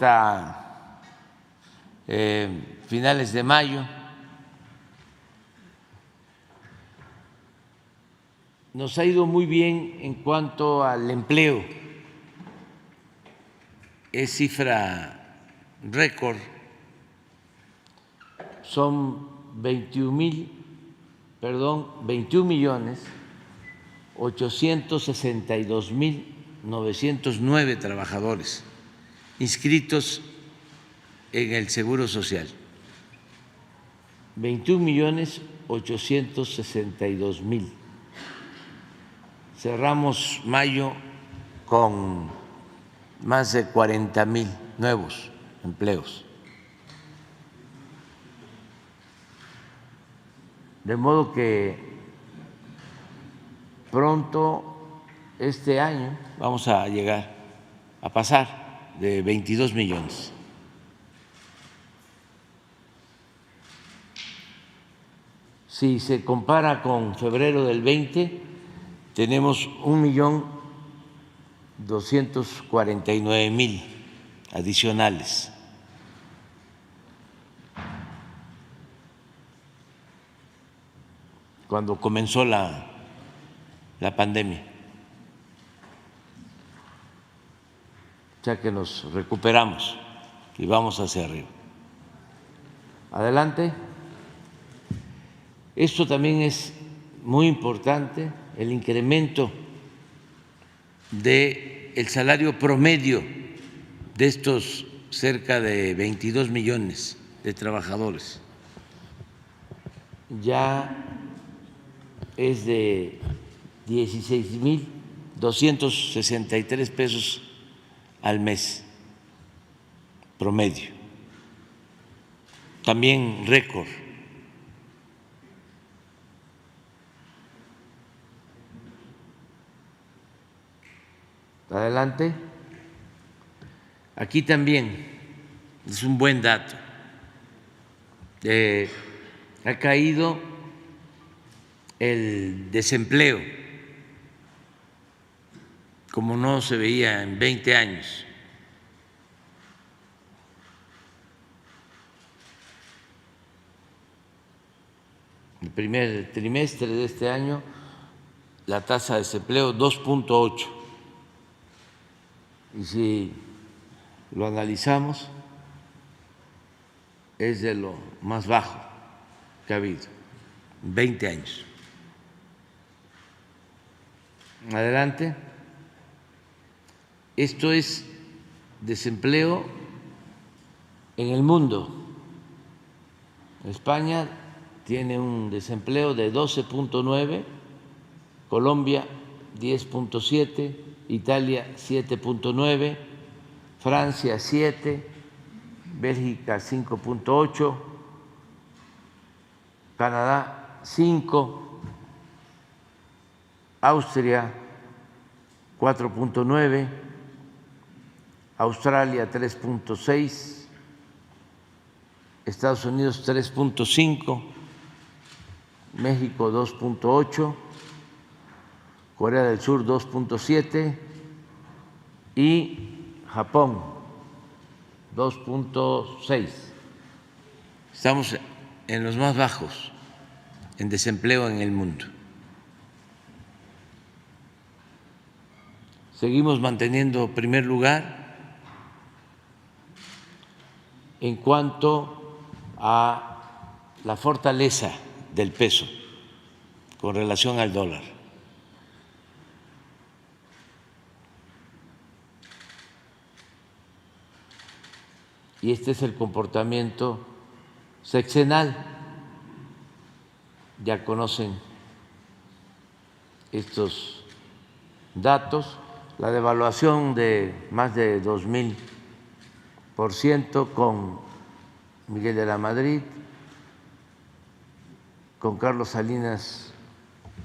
hasta finales de mayo. Nos ha ido muy bien en cuanto al empleo, es cifra récord, son 21.862.909 trabajadores inscritos en el Seguro Social. 21.862.000. Cerramos mayo con más de 40.000 nuevos empleos. De modo que pronto, este año, vamos a llegar a pasar de 22 millones. Si se compara con febrero del 20, tenemos 1.249.000 adicionales. Cuando comenzó la pandemia. O sea que nos recuperamos y vamos hacia arriba. Adelante. Esto también es muy importante, el incremento del salario promedio de estos cerca de 22 millones de trabajadores. Ya es de 16.263 pesos al mes promedio. También récord. Adelante. Aquí también es un buen dato. Ha caído el desempleo como no se veía en 20 años. El primer trimestre de este año, la tasa de desempleo 2.8. Y si lo analizamos, es de lo más bajo que ha habido en 20 años. Adelante. Esto es desempleo en el mundo. España tiene un desempleo de 12.9, Colombia 10.7, Italia 7.9, Francia 7, Bélgica 5.8, Canadá 5, Austria 4.9, Australia 3.6, Estados Unidos 3.5, México 2.8, Corea del Sur 2.7 y Japón 2.6. Estamos en los más bajos en desempleo en el mundo. Seguimos manteniendo primer lugar en cuanto a la fortaleza del peso con relación al dólar. Y este es el comportamiento sexenal. Ya conocen estos datos, la devaluación de más de 2.000% con Miguel de la Madrid, con Carlos Salinas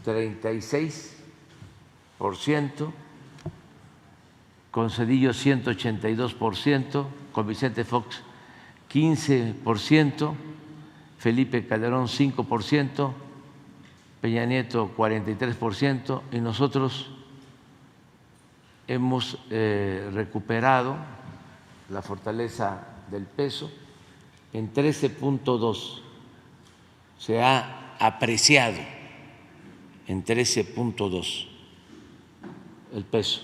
36%, con Zedillo 182%, con Vicente Fox 15%, Felipe Calderón 5%, Peña Nieto 43% y nosotros hemos recuperado la fortaleza del peso en 13.2, se ha apreciado en 13.2 el peso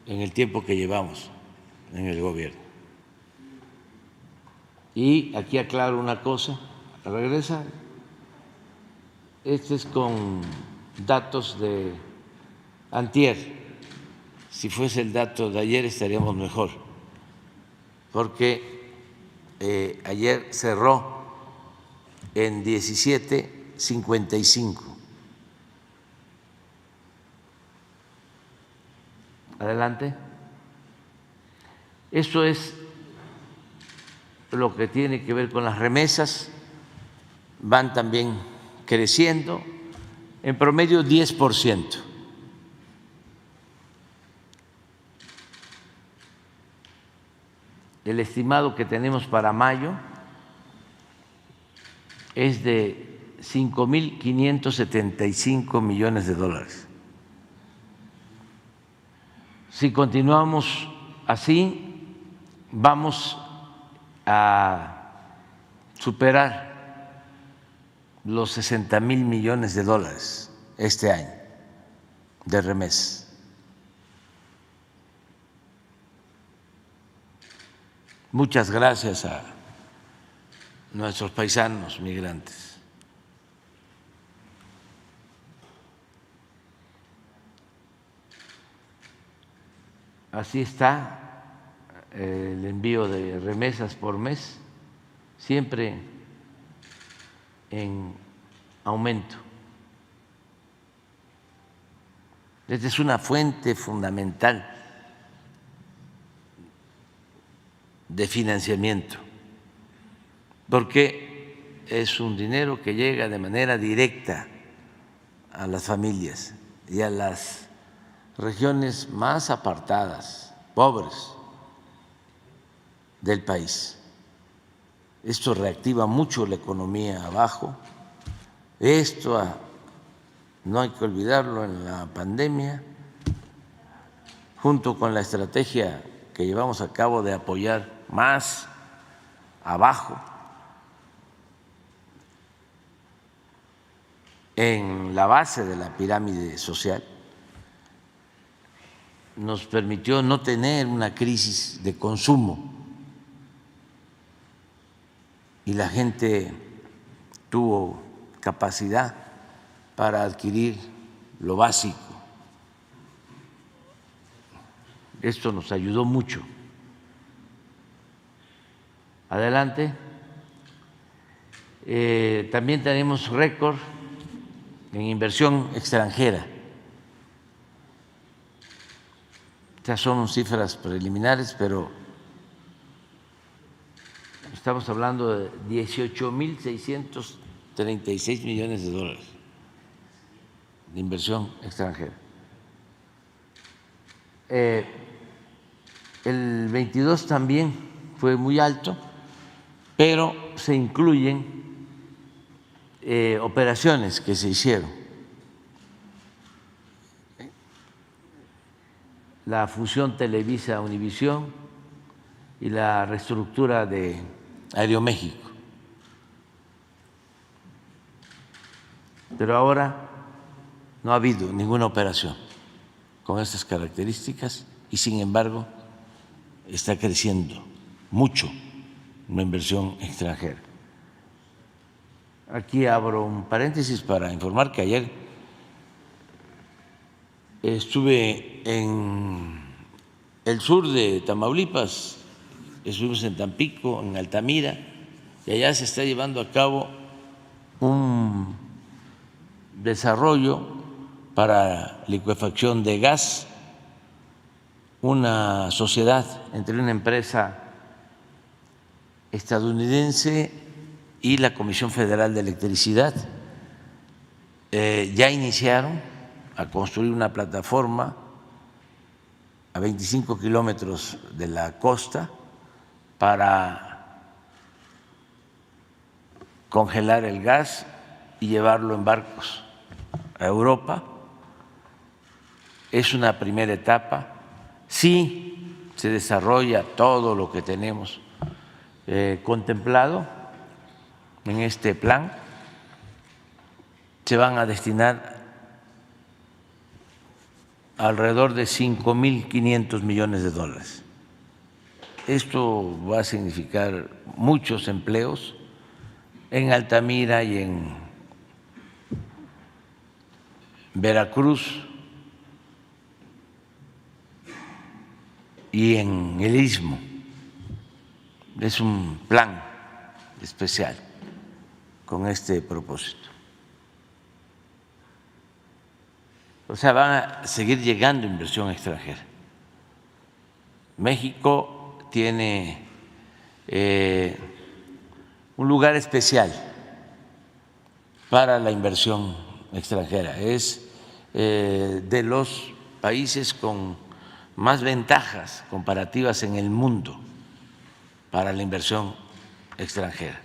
en el tiempo que llevamos en el gobierno. Y aquí aclaro una cosa, regresa, este es con datos de antier, si fuese el dato de ayer estaríamos mejor, porque ayer cerró en 17.55. Adelante. Eso es lo que tiene que ver con las remesas, van también creciendo, en promedio 10%. El estimado que tenemos para mayo es de 5.575 millones de dólares. Si continuamos así, vamos a superar los 60.000 millones de dólares este año de remesas. Muchas gracias a nuestros paisanos migrantes. Así está el envío de remesas por mes, siempre en aumento. Esta es una fuente fundamental de financiamiento, porque es un dinero que llega de manera directa a las familias y a las regiones más apartadas, pobres del país. Esto reactiva mucho la economía abajo. Esto no hay que olvidarlo, en la pandemia, junto con la estrategia que llevamos a cabo de apoyar más abajo en la base de la pirámide social, nos permitió no tener una crisis de consumo y la gente tuvo capacidad para adquirir lo básico. Esto nos ayudó mucho. Adelante. También tenemos récord en inversión extranjera. Estas son cifras preliminares, pero estamos hablando de 18.636 millones de dólares de inversión extranjera. El 22 también fue muy alto, pero se incluyen operaciones que se hicieron. La fusión Televisa-Univisión y la reestructura de Aeroméxico. Pero ahora no ha habido ninguna operación con estas características y, sin embargo, está creciendo mucho la inversión extranjera. Aquí abro un paréntesis para informar que ayer estuve en el sur de Tamaulipas, estuvimos en Tampico, en Altamira, y allá se está llevando a cabo un desarrollo para licuefacción de gas, una sociedad entre una empresa estadounidense y la Comisión Federal de Electricidad. Ya iniciaron a construir una plataforma a 25 kilómetros de la costa para congelar el gas y llevarlo en barcos a Europa. Es una primera etapa. Sí se desarrolla todo lo que tenemos contemplado en este plan, se van a destinar alrededor de 5.500 millones de dólares. Esto va a significar muchos empleos en Altamira y en Veracruz y en el Istmo. Es un plan especial con este propósito. O sea, van a seguir llegando inversión extranjera. México tiene un lugar especial para la inversión extranjera. Es de los países con más ventajas comparativas en el mundo para la inversión extranjera.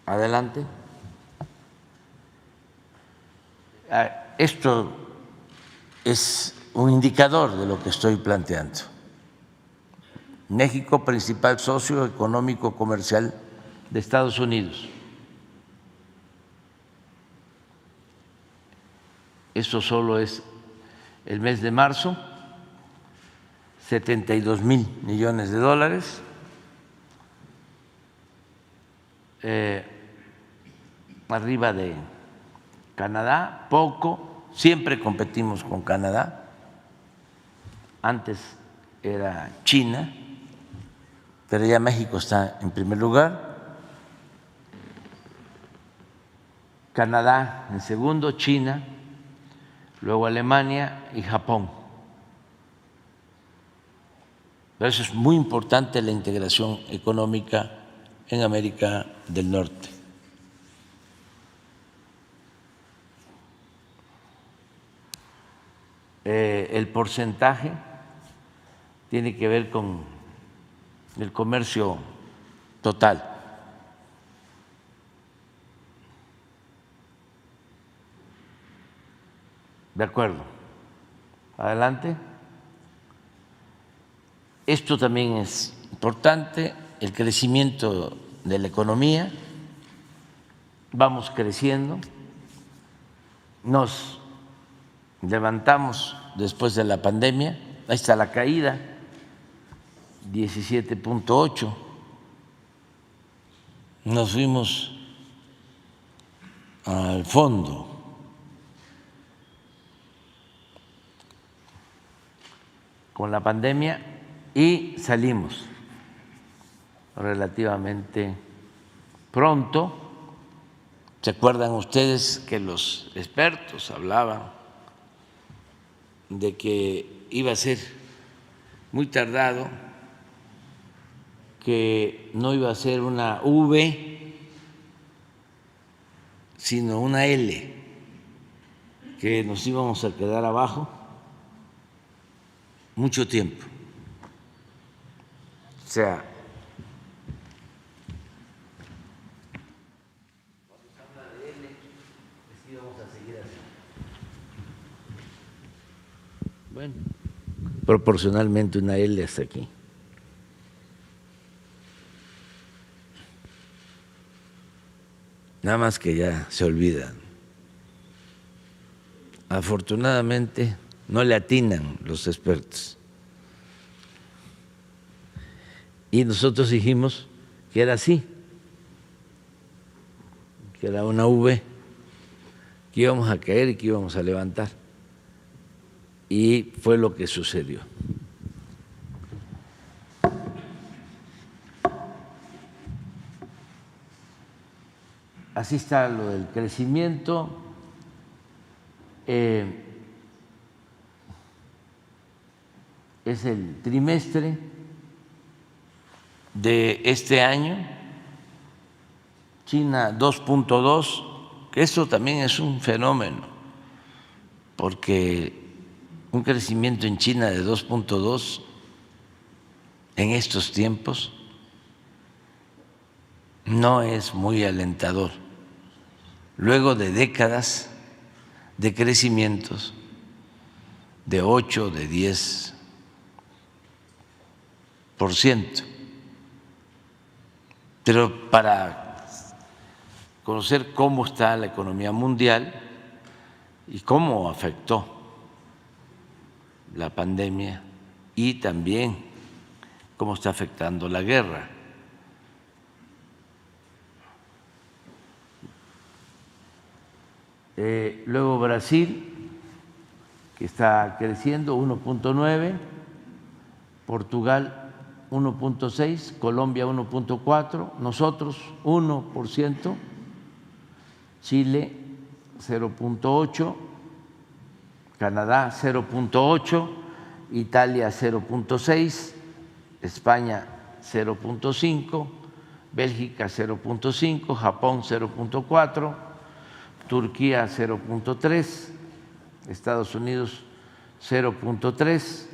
Adelante. Esto es un indicador de lo que estoy planteando. México, principal socio económico comercial de Estados Unidos. Esto solo es el mes de marzo, 72.000 millones de dólares. Arriba de Canadá, poco, siempre competimos con Canadá. Antes era China, pero ya México está en primer lugar. Canadá en segundo, China, luego Alemania y Japón. Por eso es muy importante la integración económica en América del Norte. El porcentaje tiene que ver con el comercio total. De acuerdo. Adelante. Esto también es importante, el crecimiento de la economía. Vamos creciendo. Nos levantamos después de la pandemia. Ahí está la caída, 17.8. Nos fuimos al fondo. Con la pandemia y salimos relativamente pronto. ¿Se acuerdan ustedes que los expertos hablaban de que iba a ser muy tardado, que no iba a ser una V, sino una L, que nos íbamos a quedar abajo mucho tiempo? O sea, cuando se habla de L, es que íbamos a seguir así. Bueno, proporcionalmente una L hasta aquí. Nada más que ya se olvidan. Afortunadamente no le atinan los expertos. Y nosotros dijimos que era así, que era una V, que íbamos a caer y que íbamos a levantar. Y fue lo que sucedió. Así está lo del crecimiento. Es el trimestre de este año, China 2.2, que eso también es un fenómeno, porque un crecimiento en China de 2.2 en estos tiempos no es muy alentador, luego de décadas de crecimientos de 8, de 10%. Pero para conocer cómo está la economía mundial y cómo afectó la pandemia y también cómo está afectando la guerra. Luego Brasil, que está creciendo 1.9, Portugal 1.6, Colombia 1.4, nosotros 1%, Chile 0.8, Canadá 0.8, Italia 0.6, España 0.5, Bélgica 0.5, Japón 0.4, Turquía 0.3, Estados Unidos 0.3,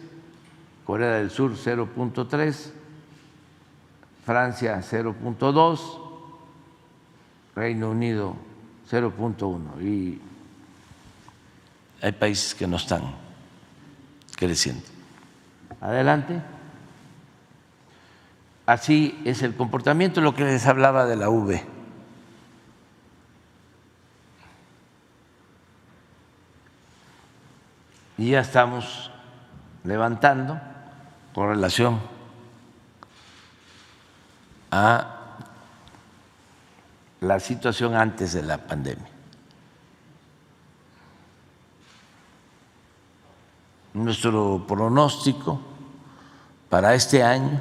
Corea del Sur 0.3, Francia 0.2, Reino Unido 0.1 y hay países que no están creciendo. Adelante. Así es el comportamiento, lo que les hablaba de la V. Y ya estamos levantando con relación a la situación antes de la pandemia. Nuestro pronóstico para este año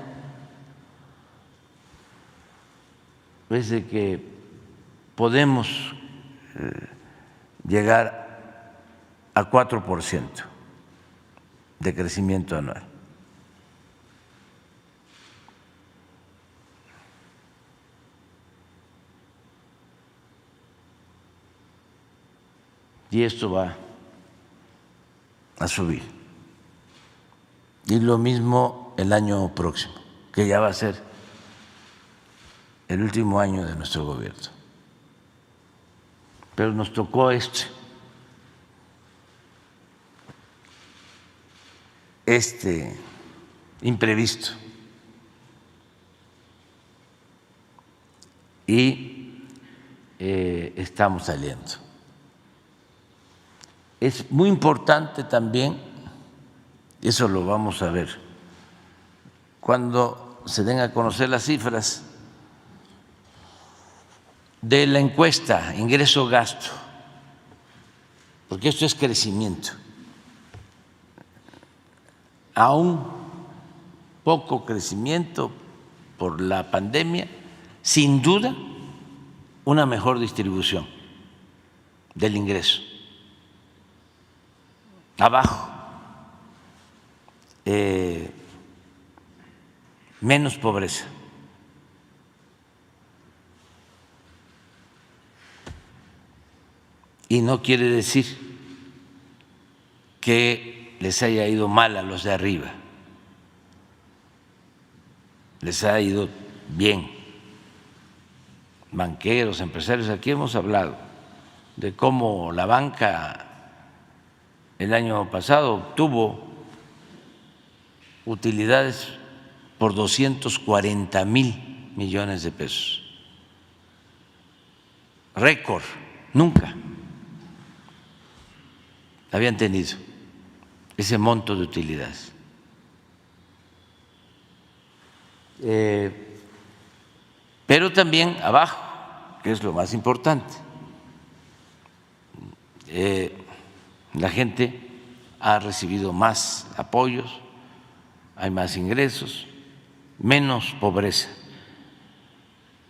es de que podemos llegar a 4% de crecimiento anual. Y esto va a subir. Y lo mismo el año próximo, que ya va a ser el último año de nuestro gobierno. Pero nos tocó este imprevisto. Y estamos saliendo. Es muy importante también, eso lo vamos a ver, cuando se den a conocer las cifras de la encuesta ingreso-gasto, porque esto es crecimiento. Aún poco crecimiento por la pandemia, sin duda una mejor distribución del ingreso. Abajo, menos pobreza. Y no quiere decir que les haya ido mal a los de arriba, les ha ido bien. Banqueros, empresarios, aquí hemos hablado de cómo la banca el año pasado obtuvo utilidades por 240,000 millones de pesos. Récord, nunca habían tenido ese monto de utilidades. Pero también abajo, que es lo más importante, la gente ha recibido más apoyos, hay más ingresos, menos pobreza.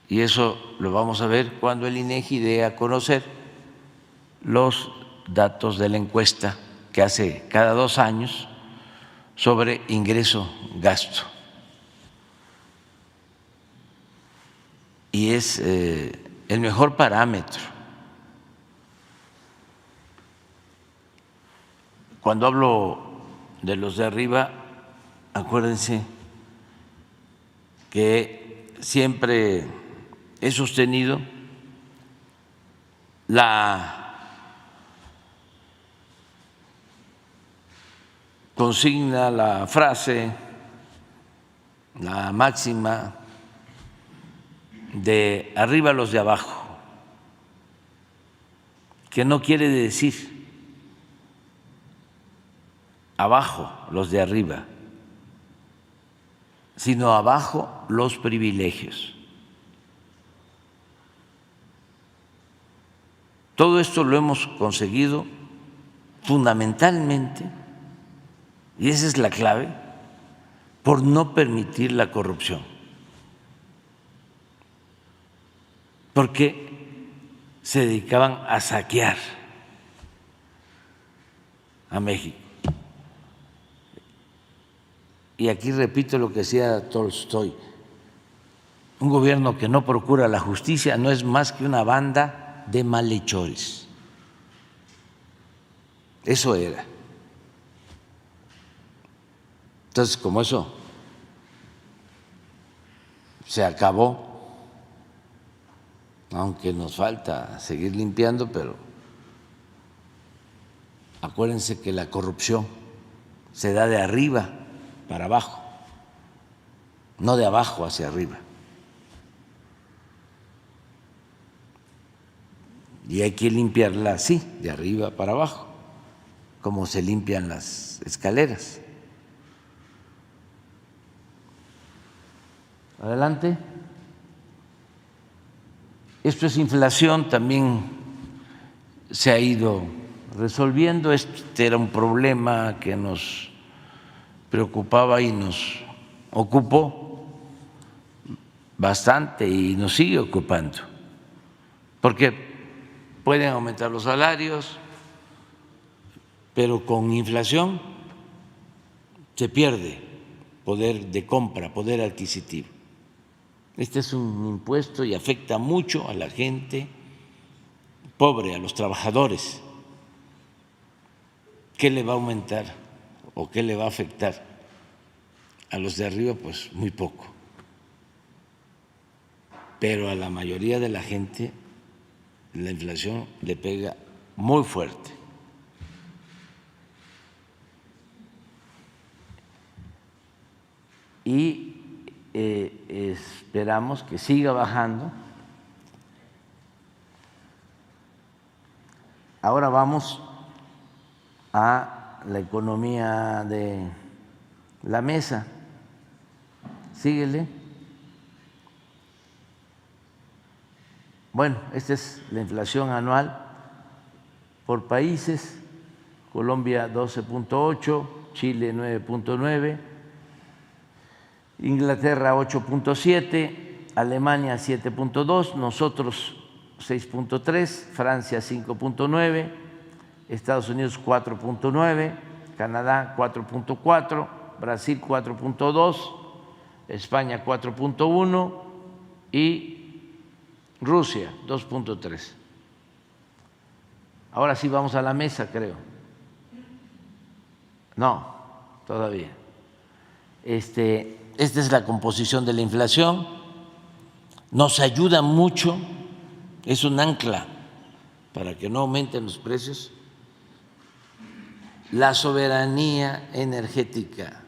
Y eso lo vamos a ver cuando el INEGI dé a conocer los datos de la encuesta que hace cada 2 años sobre ingreso-gasto. Y es el mejor parámetro. Cuando hablo de los de arriba, acuérdense que siempre he sostenido la consigna, la frase, la máxima de arriba los de abajo, que no quiere decir abajo los de arriba, sino abajo los privilegios. Todo esto lo hemos conseguido fundamentalmente, y esa es la clave, por no permitir la corrupción. Porque se dedicaban a saquear a México. Y aquí repito lo que decía Tolstoy: un gobierno que no procura la justicia no es más que una banda de malhechores. Eso era. Entonces, como eso se acabó, aunque nos falta seguir limpiando, pero acuérdense que la corrupción se da de arriba para abajo, no de abajo hacia arriba. Y hay que limpiarla así, de arriba para abajo, como se limpian las escaleras. Adelante. Esto es inflación, también se ha ido resolviendo. Este era un problema que nos preocupaba y nos ocupó bastante y nos sigue ocupando, porque pueden aumentar los salarios, pero con inflación se pierde poder de compra, poder adquisitivo. Este es un impuesto y afecta mucho a la gente pobre, a los trabajadores. ¿Qué le va a aumentar o qué le va a afectar? A los de arriba, pues muy poco. Pero a la mayoría de la gente la inflación le pega muy fuerte. Y esperamos que siga bajando. Ahora vamos a la economía de la mesa. Síguele. Bueno, esta es la inflación anual por países: Colombia 12.8, Chile 9.9, Inglaterra 8.7, Alemania 7.2, nosotros 6.3, Francia 5.9, Estados Unidos 4.9, Canadá 4.4, Brasil 4.2, España 4.1 y Rusia 2.3. Ahora sí vamos a la mesa, creo. No, todavía. Esta es la composición de la inflación. Nos ayuda mucho, es un ancla para que no aumenten los precios, la soberanía energética.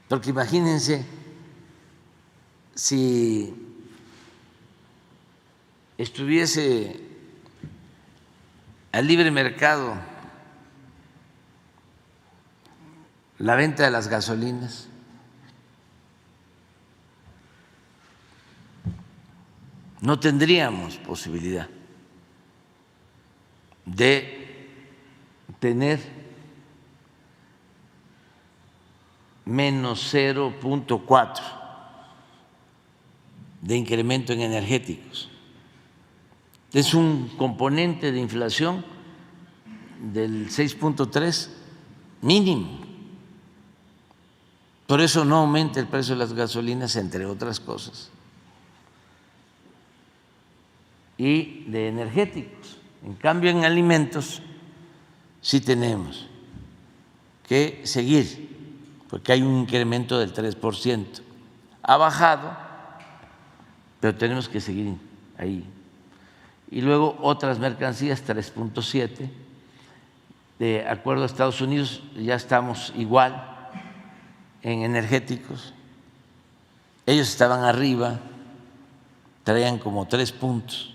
Porque imagínense si estuviese al libre mercado la venta de las gasolinas, no tendríamos posibilidad de tener menos 0.4 de incremento en energéticos. Es un componente de inflación del 6.3 mínimo. Por eso no aumenta el precio de las gasolinas, entre otras cosas, y de energéticos. En cambio, en alimentos sí tenemos que seguir, porque hay un incremento del 3%. Ha bajado, pero tenemos que seguir ahí. Y luego otras mercancías 3.7, de acuerdo a Estados Unidos, ya estamos igual en energéticos. Ellos estaban arriba, traían como 3 puntos.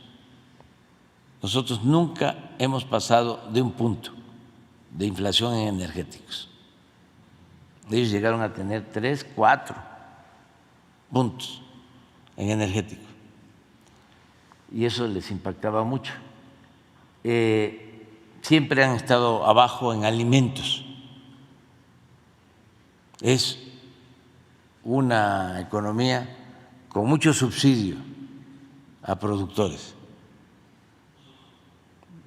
Nosotros nunca hemos pasado de 1 punto de inflación en energéticos. Ellos llegaron a tener 3, 4 puntos en energéticos y eso les impactaba mucho. Siempre han estado abajo en alimentos. Es una economía con mucho subsidio a productores.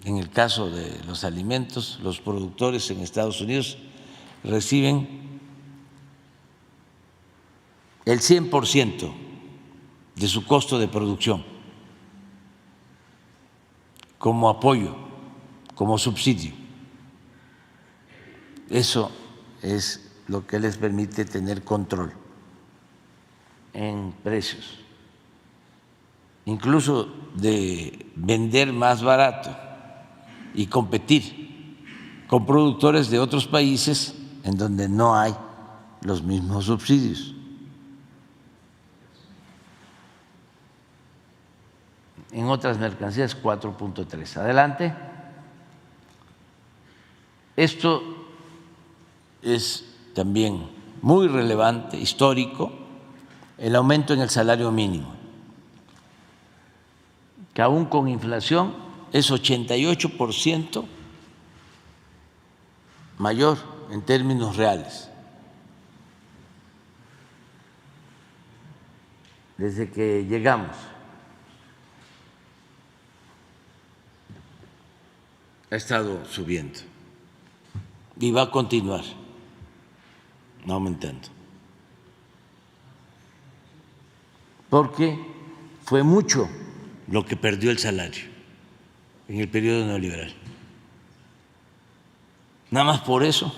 En el caso de los alimentos, los productores en Estados Unidos reciben el 100% de su costo de producción como apoyo, como subsidio. Eso es lo que les permite tener control en precios, incluso de vender más barato y competir con productores de otros países en donde no hay los mismos subsidios. En otras mercancías 4.3. Adelante. Esto es también muy relevante, histórico, el aumento en el salario mínimo, que aún con inflación es 88% mayor en términos reales. Desde que llegamos ha estado subiendo y va a continuar aumentando, porque fue mucho lo que perdió el salario en el periodo neoliberal. Nada más por eso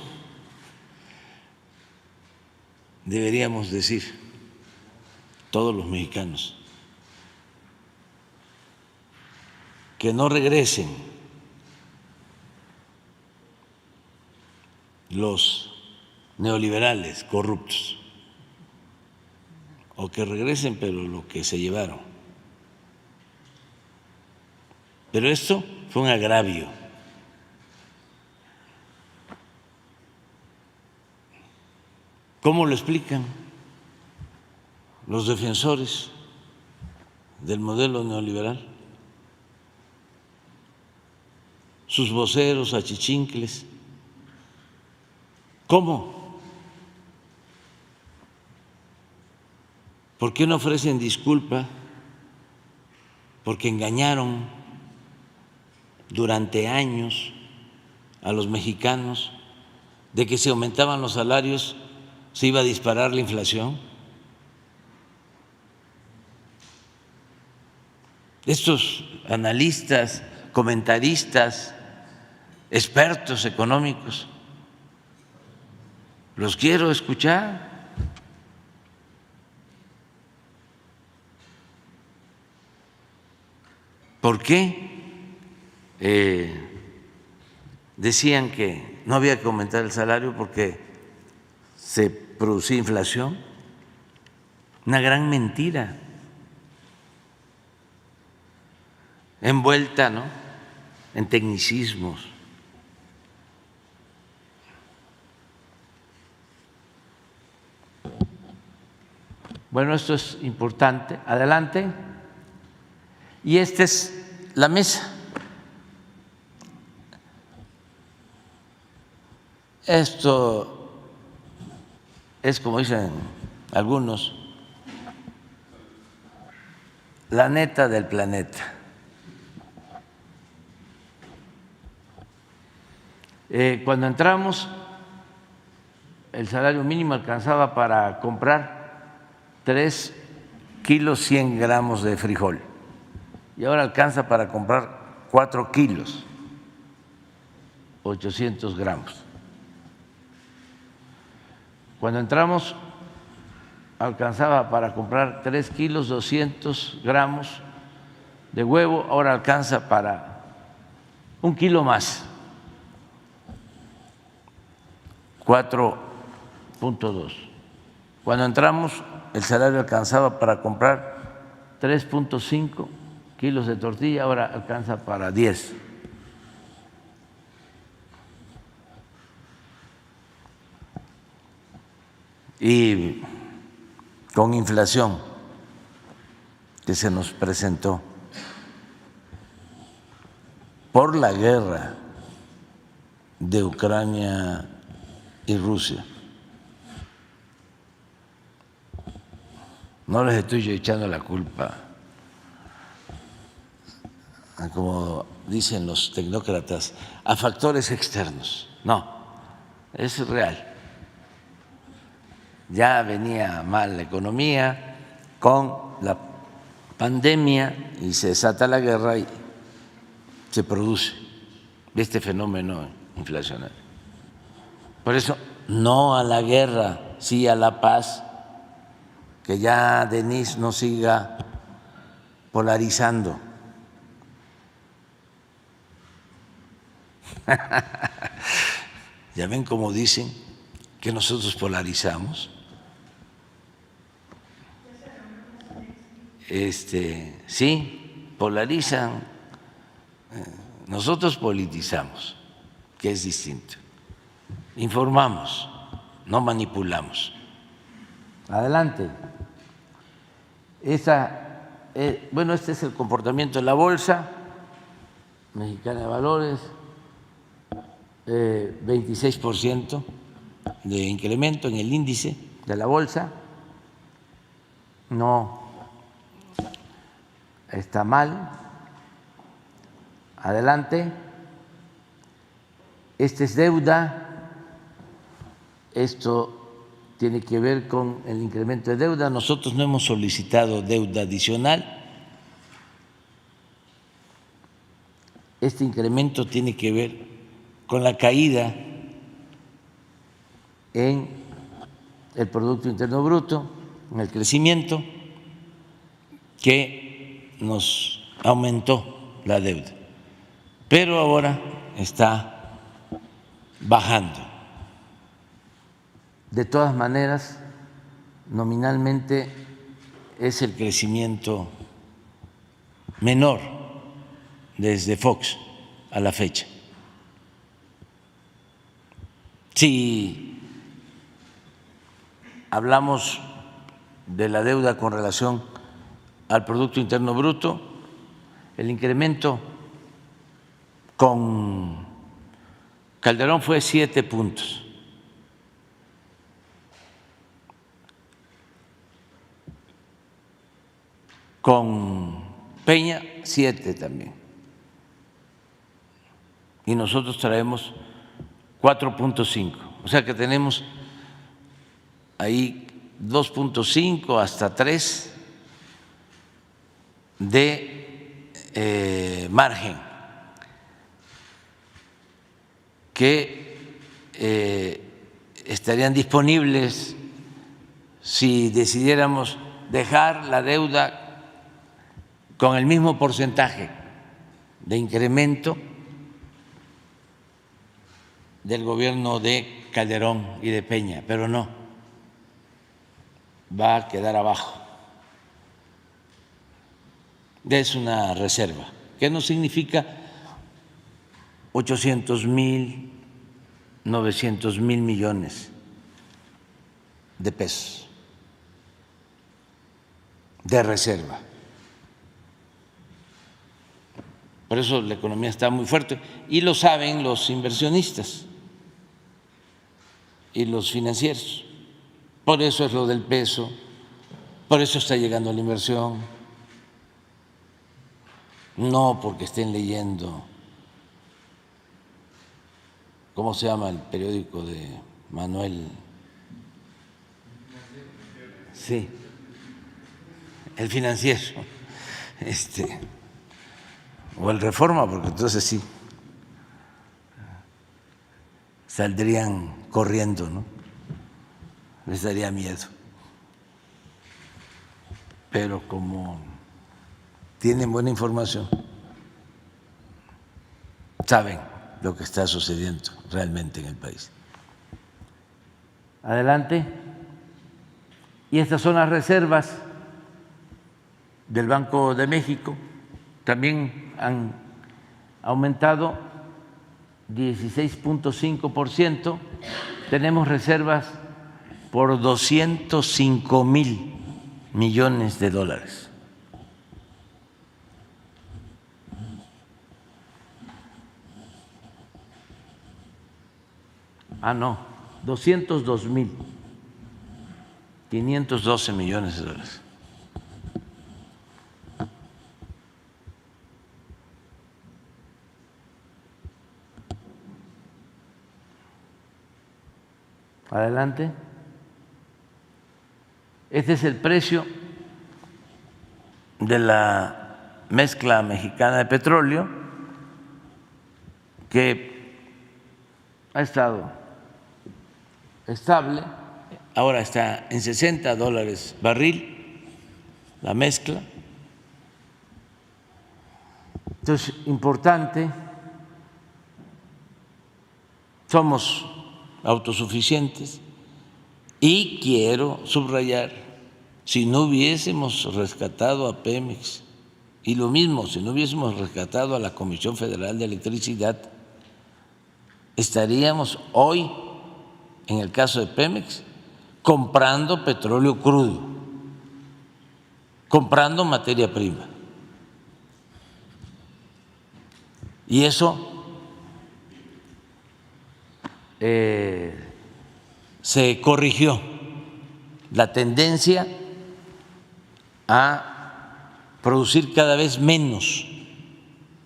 deberíamos decir todos los mexicanos que no regresen los neoliberales corruptos, o que regresen pero lo que se llevaron. Pero esto fue un agravio. ¿Cómo lo explican los defensores del modelo neoliberal? Sus voceros achichincles. ¿Cómo? ¿Por qué no ofrecen disculpa? Porque engañaron durante años a los mexicanos de que si aumentaban los salarios se iba a disparar la inflación. Estos analistas, comentaristas, expertos económicos, los quiero escuchar. ¿Por qué decían que no había que aumentar el salario porque se producía inflación? Una gran mentira, envuelta, ¿no?, en tecnicismos. Bueno, esto es importante. Adelante. Y esta es la mesa. Esto es, como dicen algunos, la neta del planeta. Cuando entramos, el salario mínimo alcanzaba para comprar 3 kilos 100 gramos de frijol y ahora alcanza para comprar 4 kilos 800 gramos. Cuando entramos alcanzaba para comprar 3 kilos 200 gramos de huevo, ahora alcanza para 1 kilo más 4.2. Cuando entramos, el salario alcanzaba para comprar 3.5 kilos de tortilla, ahora alcanza para 10. Y con inflación que se nos presentó por la guerra de Ucrania y Rusia. No les estoy echando la culpa, como dicen los tecnócratas, a factores externos. No, es real. Ya venía mal la economía con la pandemia y se desata la guerra y se produce este fenómeno inflacionario. Por eso, no a la guerra, sí a la paz, que ya Denise no siga polarizando. Ya ven cómo dicen que nosotros polarizamos. Sí, polarizan, nosotros politizamos, que es distinto. Informamos, no manipulamos. Adelante. Bueno, este es el comportamiento de la Bolsa Mexicana de Valores, 26% de incremento en el índice de la Bolsa. No está mal. Adelante. Este es deuda. Esto tiene que ver con el incremento de deuda. Nosotros no hemos solicitado deuda adicional. Este incremento tiene que ver con la caída en el Producto Interno Bruto, en el crecimiento, que nos aumentó la deuda. Pero ahora está bajando. De todas maneras, nominalmente es el crecimiento menor desde Fox a la fecha. Si hablamos de la deuda con relación al Producto Interno Bruto, el incremento con Calderón fue 7 puntos. Con Peña, 7 también. Y nosotros traemos 4.5. O sea que tenemos ahí 2.5 hasta 3 de margen que estarían disponibles si decidiéramos dejar la deuda con el mismo porcentaje de incremento del gobierno de Calderón y de Peña, pero no, va a quedar abajo. Es una reserva, que no significa 800,000, 900,000 millones de pesos de reserva. Por eso la economía está muy fuerte y lo saben los inversionistas y los financieros. Por eso es lo del peso, por eso está llegando la inversión, no porque estén leyendo, ¿cómo se llama el periódico de Manuel? Sí, El Financiero, o el Reforma, porque entonces sí saldrían corriendo, ¿no? Les daría miedo. Pero como tienen buena información, saben lo que está sucediendo realmente en el país. Adelante. Y estas son las reservas del Banco de México. También han aumentado 16.5%. Tenemos reservas por 205,000 millones de dólares. No, 202,512 millones de dólares. Adelante. Este es el precio de la mezcla mexicana de petróleo, que ha estado estable, ahora está en $60 barril la mezcla. Entonces, importante, somos autosuficientes y quiero subrayar, si no hubiésemos rescatado a Pemex y lo mismo, si no hubiésemos rescatado a la Comisión Federal de Electricidad, estaríamos hoy, en el caso de Pemex, comprando petróleo crudo, comprando materia prima. Y eso se corrigió, la tendencia a producir cada vez menos,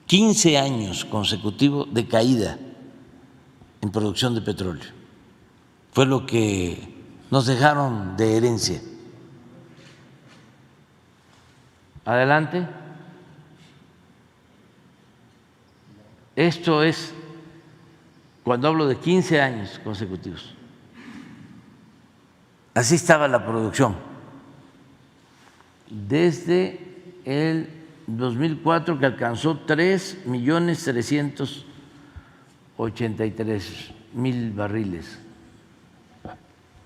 15 años consecutivos de caída en producción de petróleo. Fue lo que nos dejaron de herencia. Adelante. Esto es cuando hablo de 15 años consecutivos. Así estaba la producción. Desde el 2004, que alcanzó 3.383.000 barriles.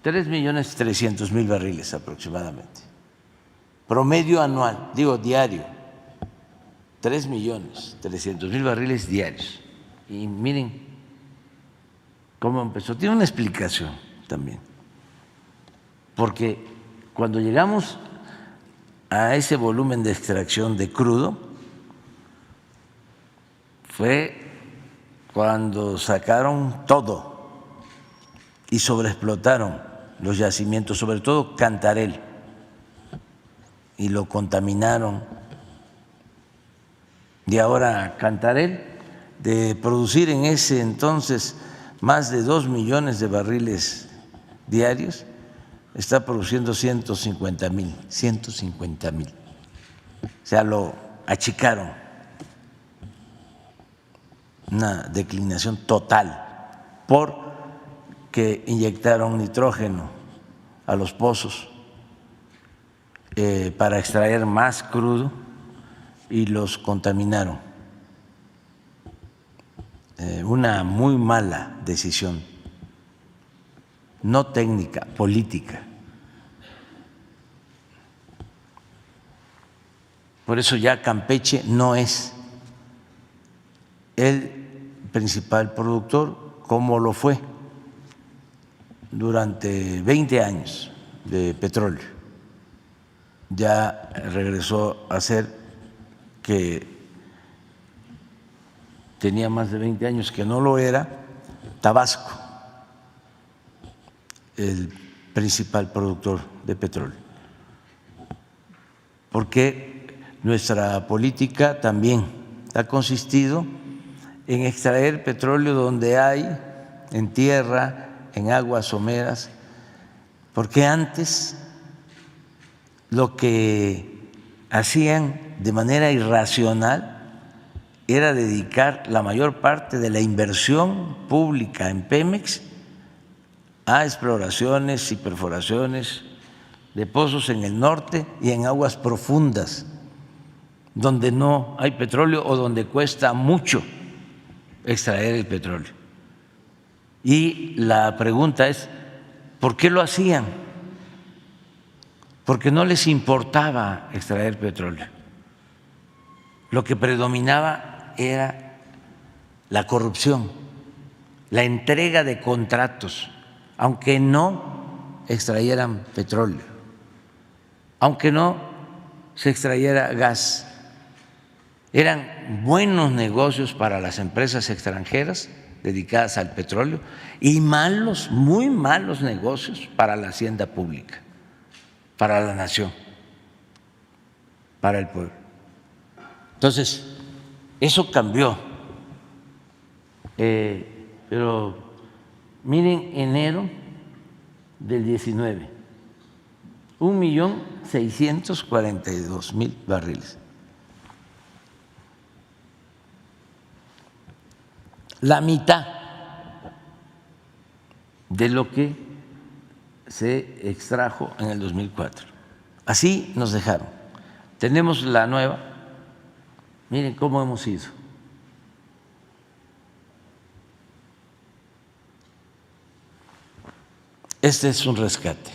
3.300.000 barriles aproximadamente. Promedio anual, digo diario, 3.300.000 barriles diarios. Y miren cómo empezó. Tiene una explicación también, porque cuando llegamos a ese volumen de extracción de crudo fue cuando sacaron todo y sobreexplotaron los yacimientos, sobre todo Cantarell, y lo contaminaron. Y ahora Cantarell, de producir en ese entonces más de 2 millones de barriles diarios, está produciendo 150,000. O sea, lo achicaron, una declinación total, porque inyectaron nitrógeno a los pozos para extraer más crudo y los contaminaron. Una muy mala decisión, no técnica, política. Por eso ya Campeche no es el principal productor como lo fue durante 20 años de petróleo. Ya regresó a ser, que tenía más de 20 años que no lo era, Tabasco, el principal productor de petróleo. Porque nuestra política también ha consistido en extraer petróleo donde hay, en tierra, en aguas someras, porque antes lo que hacían de manera irracional era dedicar la mayor parte de la inversión pública en Pemex a exploraciones y perforaciones de pozos en el norte y en aguas profundas, donde no hay petróleo o donde cuesta mucho extraer el petróleo. Y la pregunta es, ¿Por qué lo hacían? Porque no les importaba extraer petróleo. Lo que predominaba era la corrupción, la entrega de contratos, aunque no extrayeran petróleo, aunque no se extrayera gas. Eran buenos negocios para las empresas extranjeras dedicadas al petróleo y malos, muy malos negocios para la hacienda pública, para la nación, para el pueblo. Entonces, eso cambió. Pero miren, enero del 19, 1.642.000 barriles. La mitad de lo que se extrajo en el 2004. Así nos dejaron. Tenemos la nueva. Miren cómo hemos ido. Este es un rescate.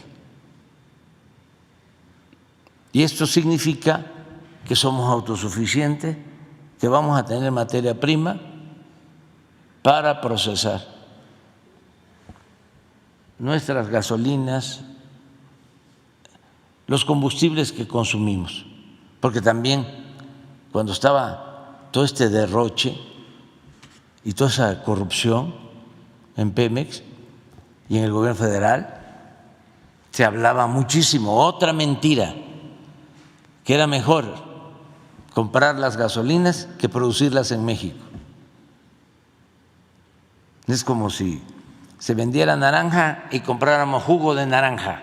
Y esto significa que somos autosuficientes, que vamos a tener materia prima para procesar nuestras gasolinas, los combustibles que consumimos, porque también cuando estaba todo este derroche y toda esa corrupción en Pemex y en el gobierno federal, se hablaba muchísimo, otra mentira, que era mejor comprar las gasolinas que producirlas en México. Es como si se vendiera naranja y compráramos jugo de naranja.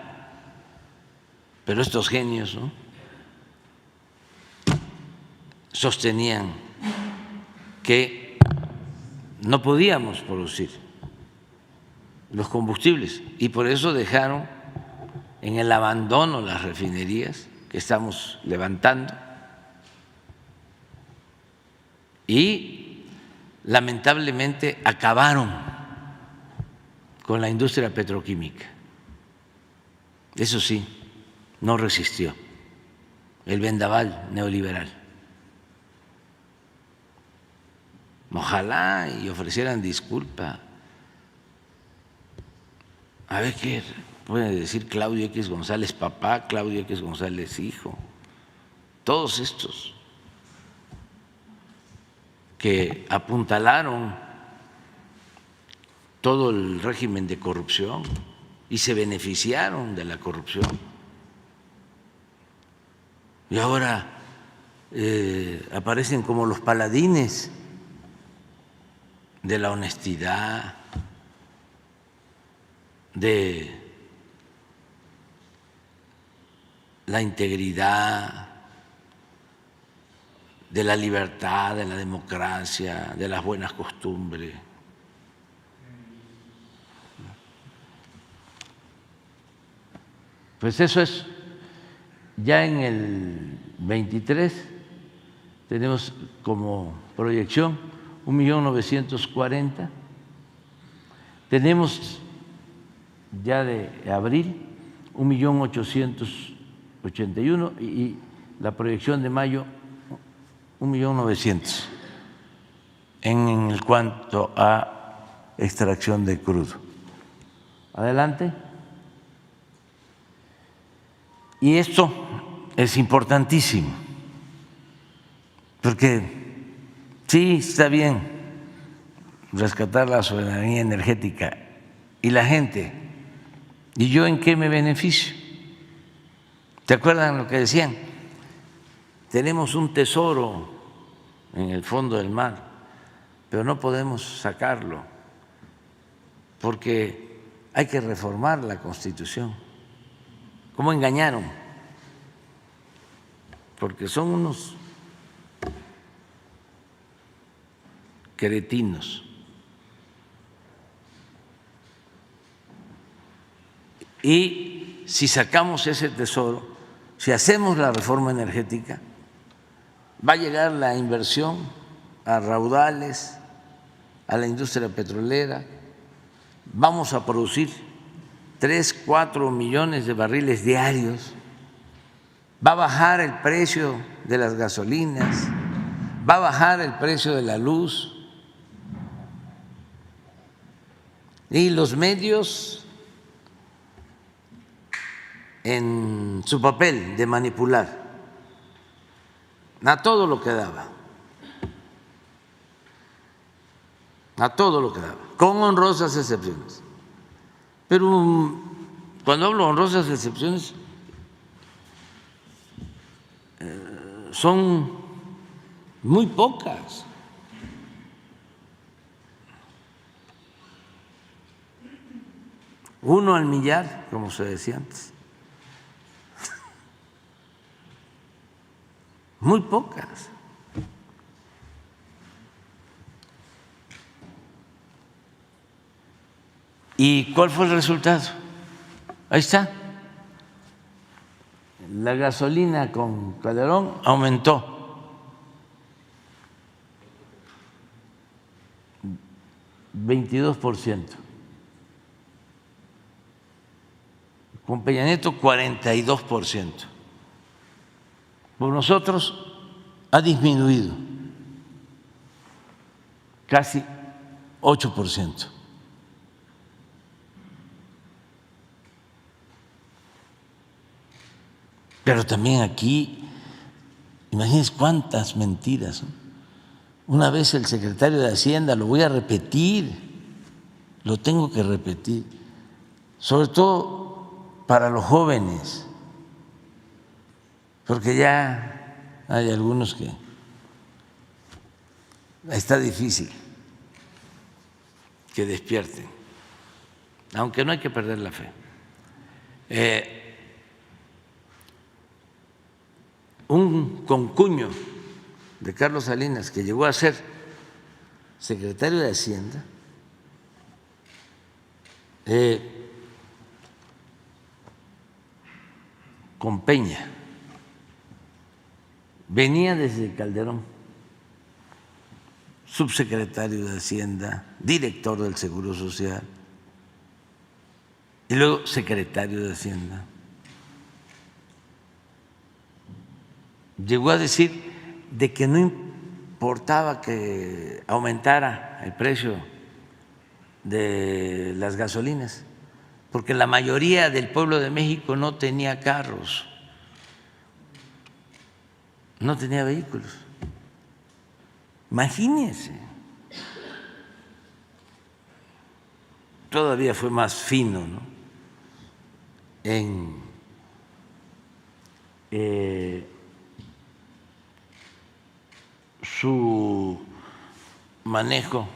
Pero estos genios, ¿no?, sostenían que no podíamos producir los combustibles y por eso dejaron en el abandono las refinerías que estamos levantando y lamentablemente acabaron con la industria petroquímica. Eso sí, no resistió el vendaval neoliberal. Ojalá y ofrecieran disculpa. A ver qué puede decir Claudio X González papá, Claudio X González hijo, todos estos que apuntalaron todo el régimen de corrupción y se beneficiaron de la corrupción. Y ahora aparecen como los paladines de la honestidad, de la integridad, de la libertad, de la democracia, de las buenas costumbres. Pues eso es, ya en el 23 tenemos como proyección 1.940.000. Tenemos ya de abril 1.881.000 y la proyección de mayo 1.900.000 en cuanto a extracción de crudo. Adelante. Y esto es importantísimo, porque sí está bien rescatar la soberanía energética y la gente, ¿y yo en qué me beneficio? ¿Te acuerdan lo que decían? Tenemos un tesoro en el fondo del mar, pero no podemos sacarlo porque hay que reformar la Constitución. ¿Cómo engañaron? Porque son unos cretinos. Y si sacamos ese tesoro, si hacemos la reforma energética, va a llegar la inversión a raudales, a la industria petrolera, vamos a producir 3, 4 millones de barriles diarios, va a bajar el precio de las gasolinas, va a bajar el precio de la luz. Y los medios, en su papel de manipular, a todo lo que daba, a todo lo que daba, con honrosas excepciones. Pero cuando hablo de honrosas excepciones, son muy pocas. Uno al millar, como se decía antes. Muy pocas. ¿Y cuál fue el resultado? Ahí está. La gasolina con Calderón aumentó 22%. Con Peña Nieto 42%. Por nosotros ha disminuido casi 8%. Pero también aquí, imagínense cuántas mentiras, ¿no? Una vez el secretario de Hacienda, lo voy a repetir, lo tengo que repetir, sobre todo para los jóvenes, porque ya hay algunos que está difícil que despierten, aunque no hay que perder la fe. Un concuño de Carlos Salinas, que llegó a ser secretario de Hacienda, con Peña, venía desde Calderón, subsecretario de Hacienda, director del Seguro Social y luego secretario de Hacienda. Llegó a decir de que no importaba que aumentara el precio de las gasolinas, porque la mayoría del pueblo de México no tenía carros, no tenía vehículos. Imagínense. Todavía fue más fino, ¿no? En su manejo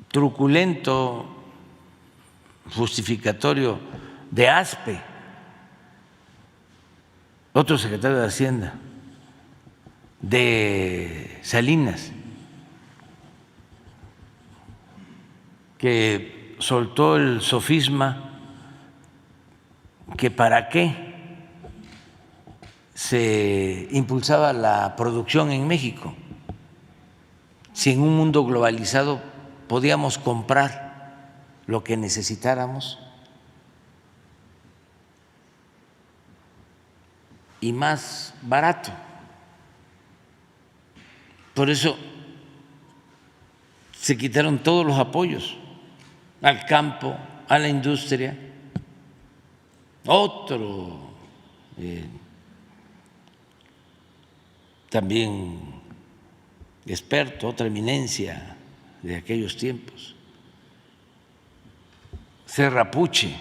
truculento, justificatorio de ASPE, otro secretario de Hacienda, de Salinas, que soltó el sofisma que para qué se impulsaba la producción en México si en un mundo globalizado podíamos comprar lo que necesitáramos y más barato. Por eso se quitaron todos los apoyos al campo, a la industria. Otro también experto, otra eminencia de aquellos tiempos, Serrapuche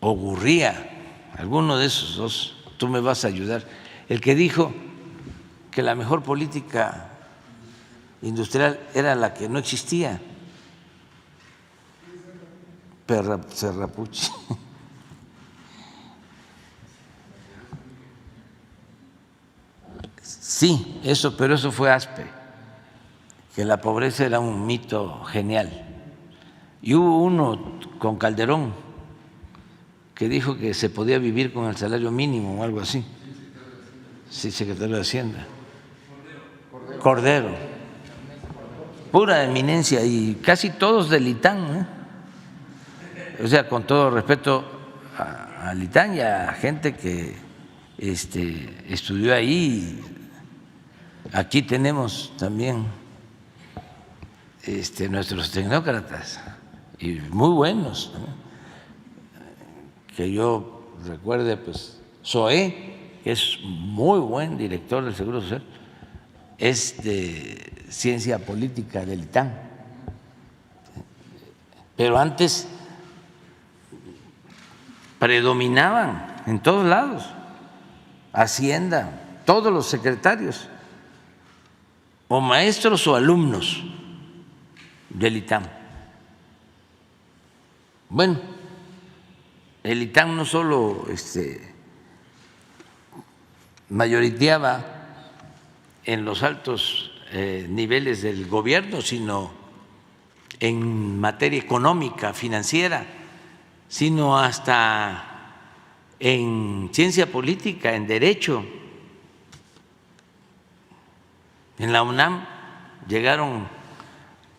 o Gurría, alguno de esos dos, tú me vas a ayudar, el que dijo que la mejor política industrial era la que no existía, Serrapuche. Sí, eso, pero eso fue ASPE, que la pobreza era un mito genial. Y hubo uno con Calderón que dijo que se podía vivir con el salario mínimo o algo así. Sí, secretario de Hacienda. Cordero. pura eminencia y casi todos del ITAM, ¿eh? O sea, con todo respeto al ITAM y a gente que estudió ahí. Aquí tenemos también nuestros tecnócratas y muy buenos, ¿no? Que yo recuerde, pues Zoé, que es muy buen director del Seguro Social, es de ciencia política del ITAM, pero antes predominaban en todos lados, Hacienda, todos los secretarios, o maestros o alumnos del ITAM. Bueno, el ITAM no solo mayoriteaba en los altos niveles del gobierno, sino en materia económica, financiera, sino hasta en ciencia política, en derecho. En la UNAM llegaron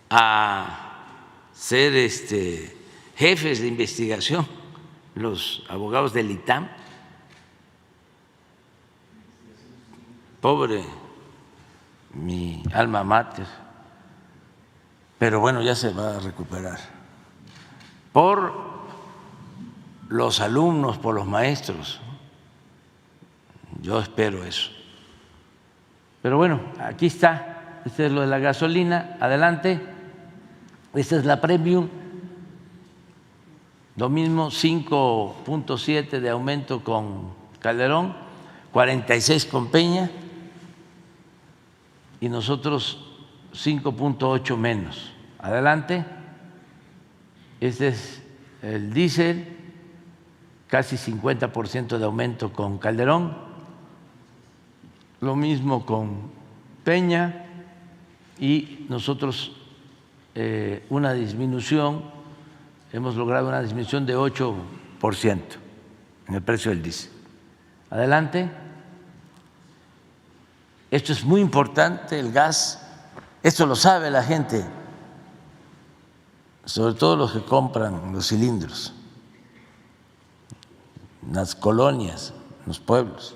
a ser jefes de investigación los abogados del ITAM. Pobre mi alma mater, pero bueno, ya se va a recuperar. Por los alumnos, por los maestros, yo espero eso. Pero bueno, aquí está, este es lo de la gasolina, adelante, esta es la premium, lo mismo, 5.7 de aumento con Calderón, 46 con Peña y nosotros 5.8 menos. Adelante, este es el diésel, casi 50% de aumento con Calderón, lo mismo con Peña y nosotros una disminución, hemos logrado una disminución de 8% en el precio del diésel. Adelante. Esto es muy importante, el gas, esto lo sabe la gente, sobre todo los que compran los cilindros, en las colonias, en los pueblos,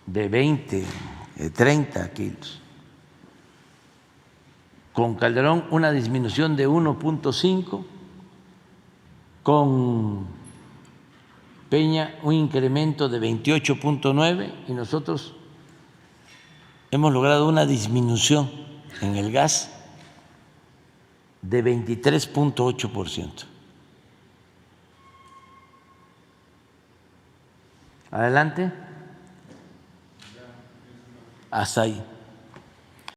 de 20, de 30 kilos. Con Calderón una disminución de 1.5, con Peña un incremento de 28.9 y nosotros hemos logrado una disminución en el gas de 23.8%. Adelante. Hasta ahí.